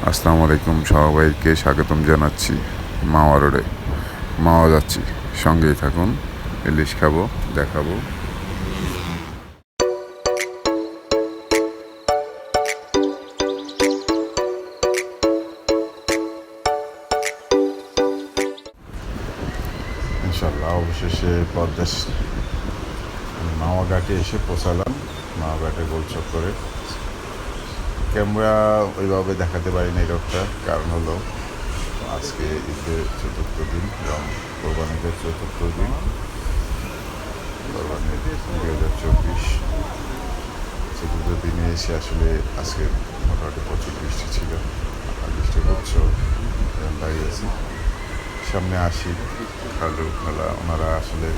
আসসালামু আলাইকুম, সবাইকে স্বাগতম জানাচ্ছি মাওয়া রোডে। মাওয়া যাচ্ছি, সঙ্গেই থাকুন। ইলিশ খাবো, দেখাবো। ইনশাল্লাহ অবশেষে মাওয়া ঘাটে এসে পৌঁছালাম। মাওয়া ঘাটে গোল চক্করে ক্যামেরা ওইভাবে দেখাতে পারি না রোডটা, কারণ হলো আজকে ঈদের চতুর্থ দিন এবং কোরবানিদের চতুর্থ দিন, কোরবানির 2024 চতুর্থ দিনে এসে আসলে আজকে মোটামুটি প্রচুর বৃষ্টি ছিল। আর বৃষ্টি হচ্ছে, দাঁড়িয়েছি সামনে আসি খালু খেলা, ওনারা আসলে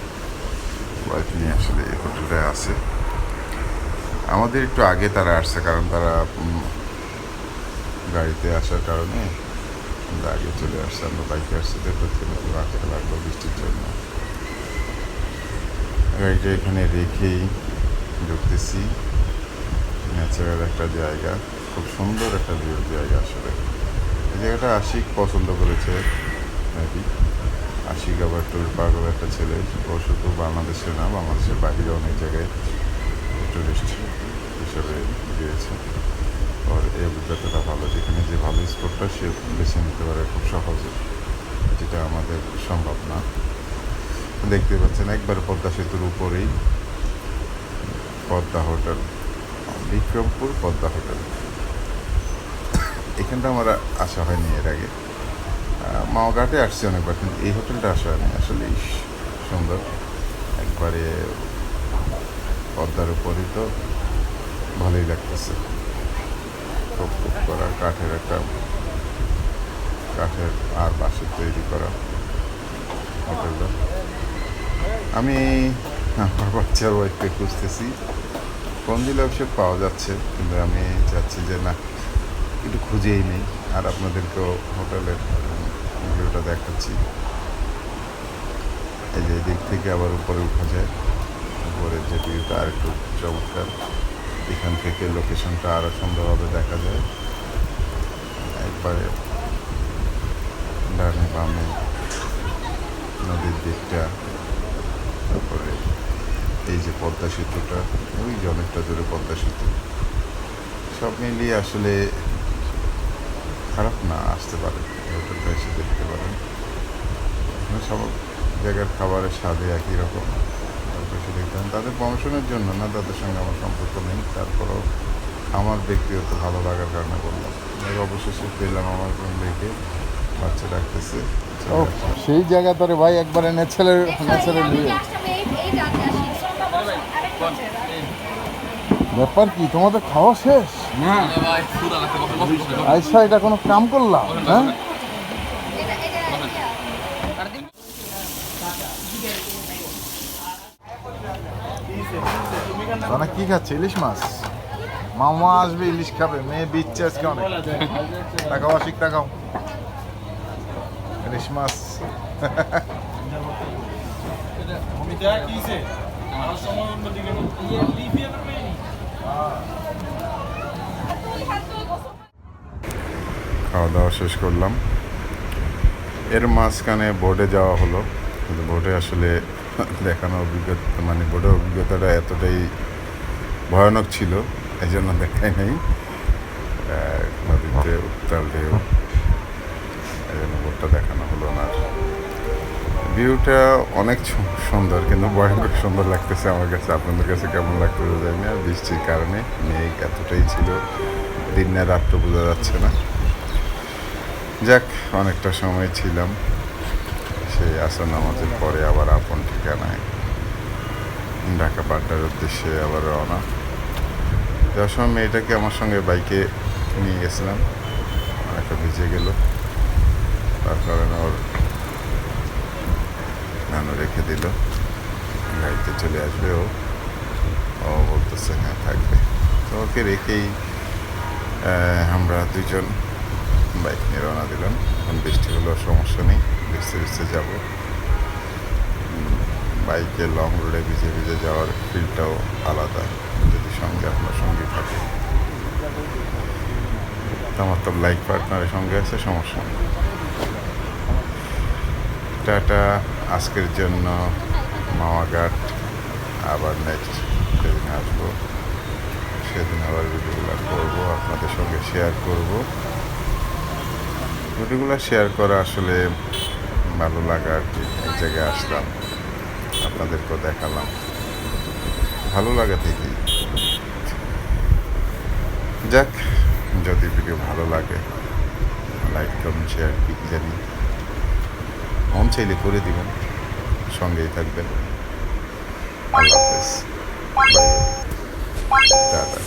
ওয়াইফ নিয়ে আসলে এই হোটেলটায় আছে। আমাদের একটু আগে তারা আসছে, কারণ তারা গাড়িতে আসার কারণে আমরা আগে চলে আসছি। আমরা বাইকে আসছি, দেখতে রাখতে লাগলো বৃষ্টির জন্য। গাড়িটা এখানে রেখেই ঢুকতেছি। ন্যাচারাল একটা জায়গা, খুব সুন্দর একটা ভিউর জায়গা। আসলে এই জায়গাটা আশিক পছন্দ করেছে নাকি। আশিক আবার ট্যুর পাগল একটা ছেলে, ও শুধু বাংলাদেশে না, বাংলাদেশের বাইরে অনেক জায়গায় টুরিস্ট হিসাবে গিয়েছে। ওর এই অভিজ্ঞতাটা ভালো, যেখানে যে ভালো স্পটটা সে বেছে নিতে পারে খুব সহজে, যেটা আমাদের সম্ভব না। দেখতে পাচ্ছেন একবার পদ্মা সেতুর উপরেই পদ্মা হোটেল, বিক্রমপুর পদ্মা হোটেল। এখানটা আমার আসা হয়নি এর আগে। মাওয়া ঘাটে আসছি অনেকবার, কিন্তু এই হোটেলটা আসা হয়নি। আসলে সুন্দর, একবারে পদ্মার উপরই তো, ভালোই লাগতেছে। খুব করা কাঠের আর বাঁশের তৈরি করা হোটেলটা। আমি আমার বাচ্চার ওয়াইফকে খুঁজতেছি, ফোন দিলে অবশ্য পাওয়া যাচ্ছে, কিন্তু আমি চাচ্ছি যে না, একটু খুঁজেই নেই। আর আপনাদেরকেও হোটেলের ভিডিওটা দেখাচ্ছি। এই যে দিক থেকে আবার উপরে উঠা যায়, উপরের যে ভিউটা আর একটু চমৎকার। এখান থেকে লোকেশনটা আরও সুন্দরভাবে দেখা যায়। একবারে ডানে বামে নদীর দিকটা, তারপরে এই যে পদ্মা সেতুটা, ওই যে অনেকটা দূরে পদ্মা সেতু। সব মিলিয়ে আসলে খারাপ না, আসতে পারেন হোটেলটা এসে দেখতে পারেন। সব জায়গার খাবারের স্বাদে একই রকম, এসে দেখতেন। তাদের প্রমোশনের জন্য না, তাদের সঙ্গে আমার সম্পর্ক নেই, তারপরেও আমার ব্যক্তিগত ভালো লাগার কারণে বললাম। অবশেষে পেলাম আমার ফ্রেন্ডকে, বাচ্চা ডাকতেছে। ও সেই জায়গা ধরে ভাই, একবারে ন্যাচারাল ব্যাপার। কি তোমাদের খাওয়া শেষ? আইসা এটা কোনো কাম করলাম? হ্যাঁ, মানে কি খাচ্ছে? ইলিশ মাছ। মামা আসবে, ইলিশ খাবে, মেয়ে দিচ্ছে আজকে অনেক। টাকাও আশিক, টাকাও ইলিশ মাছ। খাওয়া দাওয়া শেষ করলাম। এর মাঝখানে বোটে যাওয়া হলো, কিন্তু বোটে আসলে দেখানো অভিজ্ঞতা, মানে বোটের অভিজ্ঞতাটা এতটাই ভয়ানক ছিল, এই জন্য দেখাই নেই। নদীতে উত্তাল ঢেউ, এই জন্য বোটটা দেখানো হলো না। ভিউটা অনেক সুন্দর, কিন্তু ভয়ঙ্কর সুন্দর লাগতেছে আমার কাছে। আপনাদের কাছে কেমন লাগতেছে জানি না। বৃষ্টির কারণে মেঘ এতটাই ছিল, দিন না রাত্র বোঝা যাচ্ছে না। যাক, অনেকটা সময় ছিলাম। সেই আসর নামাজের পরে আবার আপন ঠিকানায় ঢাকা বাড্ডার উদ্দেশ্যে আবার রওনা। যাওয়ার সময় মেয়েটাকে আমার সঙ্গে বাইকে নিয়ে গেছিলাম, অনেকটা ভিজে গেল, তার কারণে ওর নানু রেখে দিল, গাড়িতে চলে আসবে। ও বলতেছে হ্যাঁ থাকবে, তো ওকে রেখেই আমরা দুজন বাইক নিয়ে রওনা দিলাম। এখন বৃষ্টি হলেও সমস্যা নেই, ভিজতে ভিজতে যাবো। বাইকে লং রোডে ভিজে ভিজে যাওয়ার ফিলটাও আলাদা, যদি সঙ্গে আপনার সঙ্গী থাকে। আমার তো লাইফ পার্টনারের সঙ্গে আছে, সমস্যা নেই। টাটা আজকের জন্য। মামাঘাট আবার নেক্সট যেদিন আসবো সেদিন আবার ভিডিওগুলো করবো, আপনাদের সঙ্গে শেয়ার করব। ভিডিওগুলো শেয়ার করা আসলে ভালো লাগা আর কি। এক জায়গায় আসলাম, আপনাদেরকেও দেখালাম, ভালো লাগা থেকেই। যাক, যদি ভিডিও ভালো লাগে লাইক কমেন্ট শেয়ার কি জানি মন চাইলে করে দিবেন, সঙ্গেই থাকবেন। আল্লাহ হাফেজ, বাই বাই, টাটা।